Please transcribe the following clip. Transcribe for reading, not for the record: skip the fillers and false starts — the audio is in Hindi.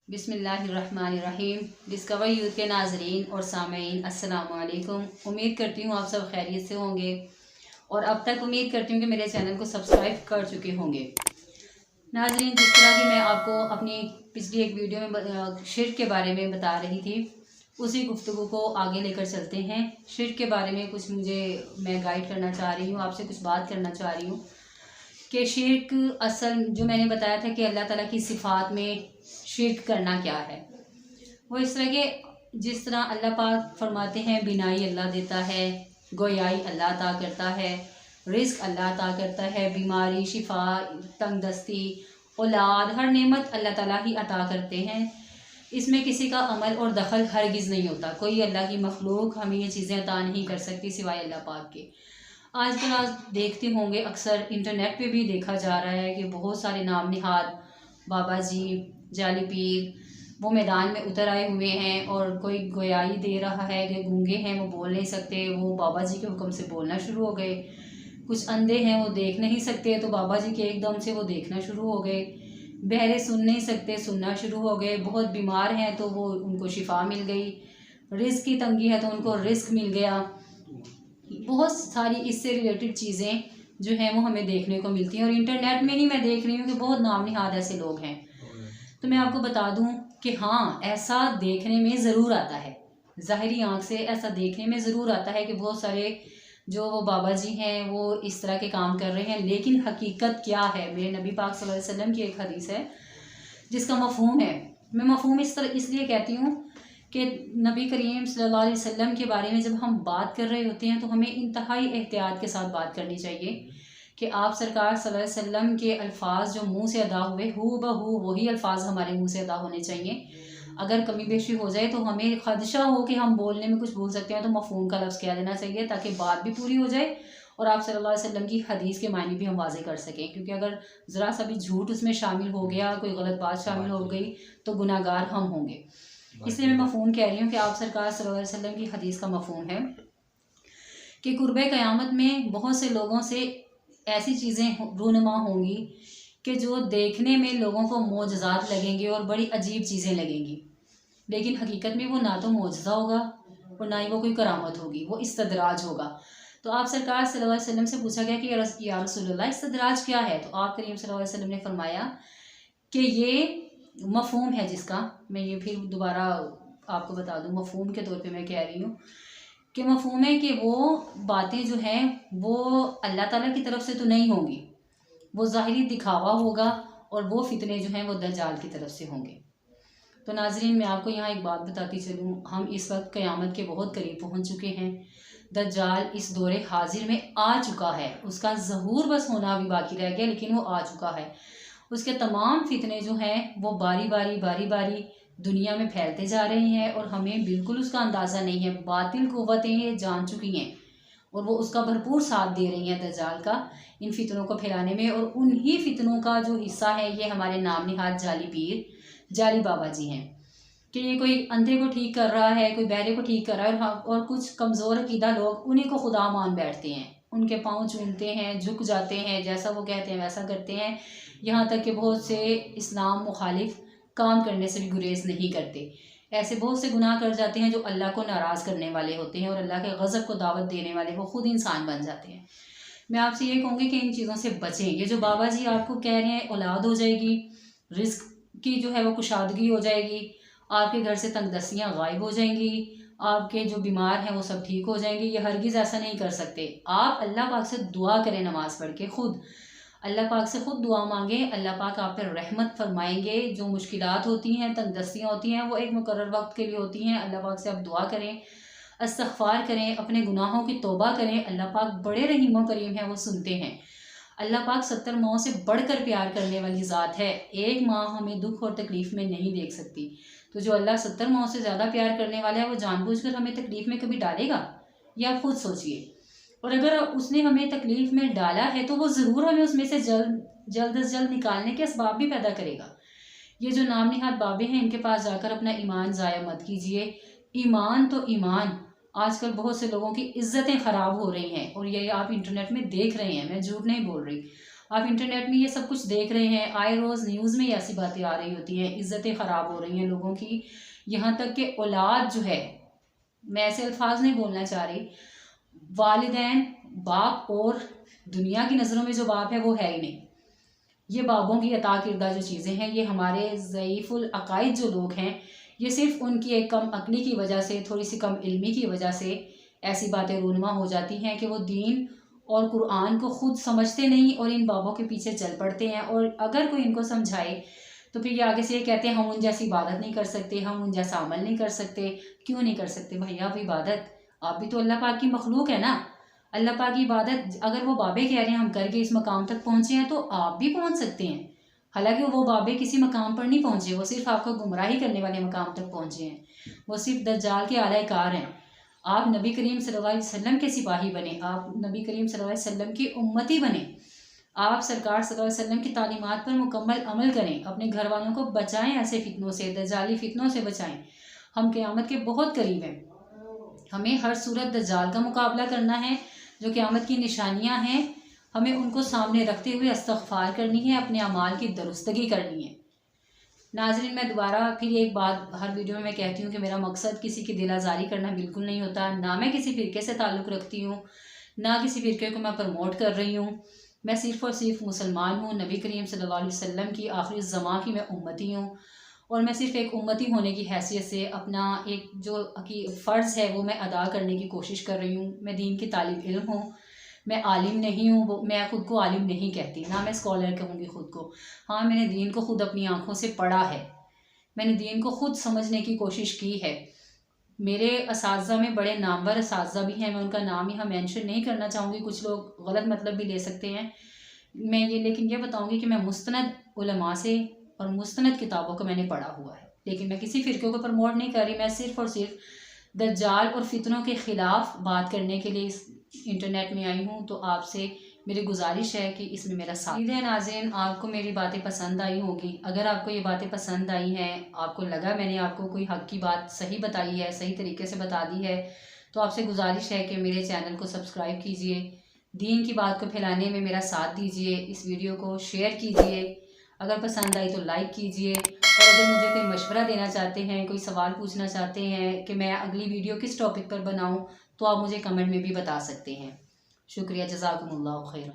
बिस्मिल्लाहिर्रहमानिर्रहीम। डिस्कवर यूथ के नाजरीन और सामीन अस्सलाम वालेकुम। उम्मीद करती हूँ आप सब खैरियत से होंगे और अब तक उम्मीद करती हूँ कि मेरे चैनल को सब्सक्राइब कर चुके होंगे। नाजरीन, जिस तरह की मैं आपको अपनी पिछली एक वीडियो में शिर्क के बारे में बता रही थी, उसी गुफ्तगू को आगे लेकर चलते हैं। शिर्क के बारे में कुछ मैं गाइड करना चाह रही हूँ, आपसे कुछ बात करना चाह रही हूँ कि शिर्क असल जो मैंने बताया था कि अल्लाह ताला की सिफ़ात में शिर्क करना क्या है। वो इस तरह के जिस तरह अल्लाह पाक फरमाते हैं बिनाई अल्लाह देता है, गोयाई अल्लाह अता करता है, रिज़्क अल्लाह अता करता है, बीमारी शिफा तंगदस्ती औलाद हर नेमत अल्लाह ताला ही अता करते हैं। इसमें किसी का अमल और दखल हरगिज़ नहीं होता। कोई अल्लाह की मखलूक हमें ये चीज़ें अता नहीं कर सकती सिवाय अल्लाह पाक के। आजकल आज देखते होंगे, अक्सर इंटरनेट पे भी देखा जा रहा है कि बहुत सारे नाम निहाद बाबा जी, जाली पीर वो मैदान में उतर आए हुए हैं और कोई गोयाई दे रहा है कि गूंगे हैं वो बोल नहीं सकते, वो बाबा जी के हुक्म से बोलना शुरू हो गए। कुछ अंधे हैं वो देख नहीं सकते तो बाबा जी के एकदम से वो देखना शुरू हो गए। बहरे सुन नहीं सकते, सुनना शुरू हो गए। बहुत बीमार हैं तो वो उनको शिफा मिल गई। रिस्क की तंगी है तो उनको रिस्क मिल गया। बहुत सारी इससे रिलेटेड चीज़ें जो हैं वो हमें देखने को मिलती हैं और इंटरनेट में ही मैं देख रही हूँ कि बहुत नाम निहाद ऐसे लोग हैं। तो मैं आपको बता दूं कि हाँ, ऐसा देखने में ज़रूर आता है, ज़ाहिरी आंख से ऐसा देखने में ज़रूर आता है कि बहुत सारे जो वो बाबा जी हैं वो इस तरह के काम कर रहे हैं। लेकिन हकीकत क्या है? मेरे नबी पाक सल्लल्लाहु अलैहि वसल्लम की एक हदीस है जिसका मफ़हूम है। मैं मफ़हूम इस तरह इसलिए कहती हूँ कि नबी करीम सल्लल्लाहु अलैहि वसल्लम के बारे में जब हम बात कर रहे होते हैं तो हमें इंतहाई एहतियात के साथ बात करनी चाहिए कि आप सरकार सल्लल्लाहु अलैहि वसल्लम के अल्फाज जो मुंह से अदा हुए हू बहू वही अल्फाज हमारे मुंह से अदा होने चाहिए। अगर कमी बेशी हो जाए तो हमें खदशा हो कि हम बोलने में कुछ भूल सकते हैं तो मफ़हूम का लफ्ज़ कह देना चाहिए ताकि बात भी पूरी हो जाए और आप सल्लल्लाहु अलैहि वसल्लम की हदीस के मायने भी हम वाज़े कर सकें। क्योंकि अगर ज़रा सा भी झूठ उसमें शामिल हो गया, कोई गलत बात शामिल हो गई तो गुनाहगार हम होंगे। इसलिए मैं मफ़हूम कह रही हूँ कि आप सरकार सल्लल्लाहु अलैहि वसल्लम की हदीस का मफ़हूम है कि कुर्बे क़यामत में बहुत से लोगों से ऐसी चीज़ें रूनुमा होंगी कि जो देखने में लोगों को मोजज़ात लगेंगी और बड़ी अजीब चीज़ें लगेंगी, लेकिन हकीकत में वो ना तो मोजज़ा होगा और ना ही वो कोई करामत होगी, वो इस्तदराज होगा। तो आप सरकार सल्लल्लाहु अलैहि वसल्लम से पूछा गया कि या रसूलल्लाह इस्तदराज क्या है? तो आप करीम सल्लल्लाहु अलैहि वसल्लम ने फरमाया कि ये मफ़हूम है जिसका मैं ये फिर दोबारा आपको बता दूँ, मफ़हूम के तौर पे मैं कह रही हूँ कि मफ़हूम है कि वो बातें जो हैं वो अल्लाह ताला की तरफ से तो नहीं होंगी, वो ज़ाहिरी दिखावा होगा और वो फितने जो हैं वो दज्जाल की तरफ से होंगे। तो नाजरीन, मैं आपको यहाँ एक बात बताती चलूँ, हम इस वक्त क़यामत के बहुत करीब पहुँच चुके हैं। दज्जाल इस दौरे हाजिर में आ चुका है, उसका ज़हूर बस होना अभी बाकी रह गया, लेकिन वो आ चुका है। उसके तमाम फितने जो हैं वो बारी बारी दुनिया में फैलते जा रहे हैं और हमें बिल्कुल उसका अंदाज़ा नहीं है। बातिल क़ुव्वतें ये जान चुकी हैं और वो उसका भरपूर साथ दे रही हैं दज्जाल का इन फितनों को फैलाने में। और उन्हीं फितनों का जो हिस्सा है ये हमारे नाम निहाद जाली पीर, जाली बाबा जी हैं कि ये कोई अंधे को ठीक कर रहा है, कोई बहरे को ठीक कर रहा है और कुछ कमज़ोर अकीदा लोग उन्हीं को खुदा मान बैठते हैं, उनके पाँव चूमते हैं, झुक जाते हैं, जैसा वो कहते हैं वैसा करते हैं। यहाँ तक कि बहुत से इस्लाम मुखालिफ काम करने से भी गुरेज नहीं करते। ऐसे बहुत से गुनाह कर जाते हैं जो अल्लाह को नाराज़ करने वाले होते हैं और अल्लाह के गज़ब को दावत देने वाले वो खुद इंसान बन जाते हैं। मैं आपसे ये कहूँगी कि इन चीज़ों से बचें। ये जो बाबा जी आपको कह रहे हैं औलाद हो जाएगी, रिस्क की जो है वो कुशादगी हो जाएगी, आपके घर से तंगदस्तियाँ गायब हो जाएंगी, आपके जो बीमार हैं वो सब ठीक हो जाएंगे, ये हरगिज़ ऐसा नहीं कर सकते। आप अल्लाह पाक से दुआ करें, नमाज़ पढ़ के खुद अल्लाह पाक से खुद दुआ मांगें, अल्लाह पाक आप पर रहमत फरमाएंगे। जो मुश्किलात होती हैं, तंगदस्तियाँ होती हैं, वो एक मुकर्रर वक्त के लिए होती हैं। अल्लाह पाक से आप दुआ करें, इस्तिग़फ़ार करें, अपने गुनाहों की तौबा करें। अल्लाह पाक बड़े रहीम व करीम हैं, वो सुनते हैं। अल्लाह पाक 70 माओं से बढ़कर प्यार करने वाली ज़ात है। एक माँ हमें दुख और तकलीफ़ में नहीं देख सकती, तो जो अल्लाह 70 माओं से ज़्यादा प्यार करने वाला है वो जानबूझकर हमें तकलीफ़ में कभी डालेगा? ये आप खुद सोचिए। और अगर उसने हमें तकलीफ़ में डाला है तो वो ज़रूर हमें उसमें से जल्द अज जल्द निकालने के असबाब भी पैदा करेगा। ये जो नाम निहाद बाबे हैं इनके पास जाकर अपना ईमान ज़ाया मत कीजिए। ईमान तो ईमान, आजकल बहुत से लोगों की इज्जतें ख़राब हो रही हैं और ये आप इंटरनेट में देख रहे हैं, मैं झूठ नहीं बोल रही। आप इंटरनेट में ये सब कुछ देख रहे हैं, आए रोज़ न्यूज़ में ऐसी बातें आ रही होती हैं, इज़्ज़तें ख़राब हो रही हैं लोगों की, यहाँ तक कि औलाद जो है, मैं ऐसे अल्फाज नहीं बोलना चाह रही, वालिदैन बाप और दुनिया की नज़रों में जो बाप है वो है ही नहीं। ये बाबों की अता किरदा जो चीज़ें हैं, ये हमारे ज़ईफ़ुल अक़ाइद जो लोग हैं, ये सिर्फ़ उनकी एक कम अक़ली की वजह से, थोड़ी सी कम इल्मी की वजह से ऐसी बातें रूनुमा हो जाती हैं कि वो दीन और कुरान को ख़ुद समझते नहीं और इन बाबों के पीछे चल पड़ते हैं। और अगर कोई इनको समझाए तो फिर ये आगे से ये कहते हैं हम उन जैसी इबादत नहीं कर सकते, हम उन जैसा अमल नहीं कर सकते। क्यों नहीं कर सकते भैया? आप इबादत, आप भी तो अल्लाह पाक की मखलूक है ना। अल्लाह पाक की इबादत अगर वो बाबे कह रहे हैं हम करके इस मकाम तक पहुँचे हैं, तो आप भी पहुँच सकते हैं। हालांकि वो बाबे किसी मकाम पर नहीं पहुँचे, वो सिर्फ आपको गुमराही करने वाले मकाम तक पहुँचे हैं। वो सिर्फ दज्जाल के आला कार हैं। आप नबी करीम सल्लल्लाहु अलैहि वसल्लम के सिपाही बने, आप नबी करीम सल्लल्लाहु अलैहि वसल्लम की उम्मती बने, आप सरकार सल्लल्लाहु अलैहि वसल्लम की तालीमात पर मुकम्मल अमल करें, अपने घर वालों को बचाएं ऐसे फितनों से, दज्जाली फितनों से बचाएं। हम क़यामत के बहुत करीब हैं, हमें हर सूरत दज्जाल का मुकाबला करना है। जो क़यामत की निशानियां हैं, हमें उनको सामने रखते हुए इस्तग़फ़ार करनी है, अपने अमाल की दुरुस्तगी करनी है। नाज़रीन, मैं दोबारा फिर एक बात हर वीडियो में मैं कहती हूँ कि मेरा मकसद किसी की दिल आज़ारी करना बिल्कुल नहीं होता। ना मैं किसी फ़िरके से ताल्लुक़ रखती हूँ, ना किसी फ़िरके को मैं प्रमोट कर रही हूँ। मैं सिर्फ़ और सिर्फ मुसलमान हूँ, नबी करीम सल्लल्लाहु अलैहि वसल्लम की आखिरी ज़मां की मैं उम्मती हूँ। और मैं सिर्फ़ एक उम्मती होने की हैसियत से अपना एक जो फ़र्ज़ है वो मैं अदा करने की कोशिश कर रही हूँ। मैं दीन की तालिब इल्म हूँ, मैं आलिम नहीं हूँ। वो मैं ख़ुद को आलिम नहीं कहती, ना मैं स्कॉलर कहूँगी ख़ुद को। हाँ, मैंने दीन को ख़ुद अपनी आँखों से पढ़ा है, मैंने दीन को ख़ुद समझने की कोशिश की है। मेरे असातिज़ा में बड़े नामवर असातिज़ा भी हैं, मैं उनका नाम यहाँ मेंशन नहीं करना चाहूँगी, कुछ लोग गलत मतलब भी ले सकते हैं। मैं ये लेकिन ये बताऊँगी कि मैं मुस्तनद उलमा से और मुस्तनद किताबों को मैंने पढ़ा हुआ है, लेकिन मैं किसी फ़िरके को प्रमोट नहीं कर रही। मैं सिर्फ़ और सिर्फ दज्जाल और फितनों के ख़िलाफ़ बात करने के लिए इस इंटरनेट में आई हूँ। तो आपसे मेरी गुजारिश है कि इसमें मेरा साथ दीजिए। नाज़रीन, आपको मेरी बातें पसंद आई होगी। अगर आपको ये बातें पसंद आई हैं, आपको लगा मैंने आपको कोई हक़ की बात सही बताई है, सही तरीके से बता दी है, तो आपसे गुजारिश है कि मेरे चैनल को सब्सक्राइब कीजिए, दीन की बात को फैलाने में मेरा साथ दीजिए, इस वीडियो को शेयर कीजिए, अगर पसंद आई तो लाइक कीजिए। और अगर मुझे कोई मशवरा देना चाहते हैं, कोई सवाल पूछना चाहते हैं कि मैं अगली वीडियो किस टॉपिक पर बनाऊँ, तो आप मुझे कमेंट में भी बता सकते हैं। शुक्रिया, जज़ाकुमुल्लाह खैर।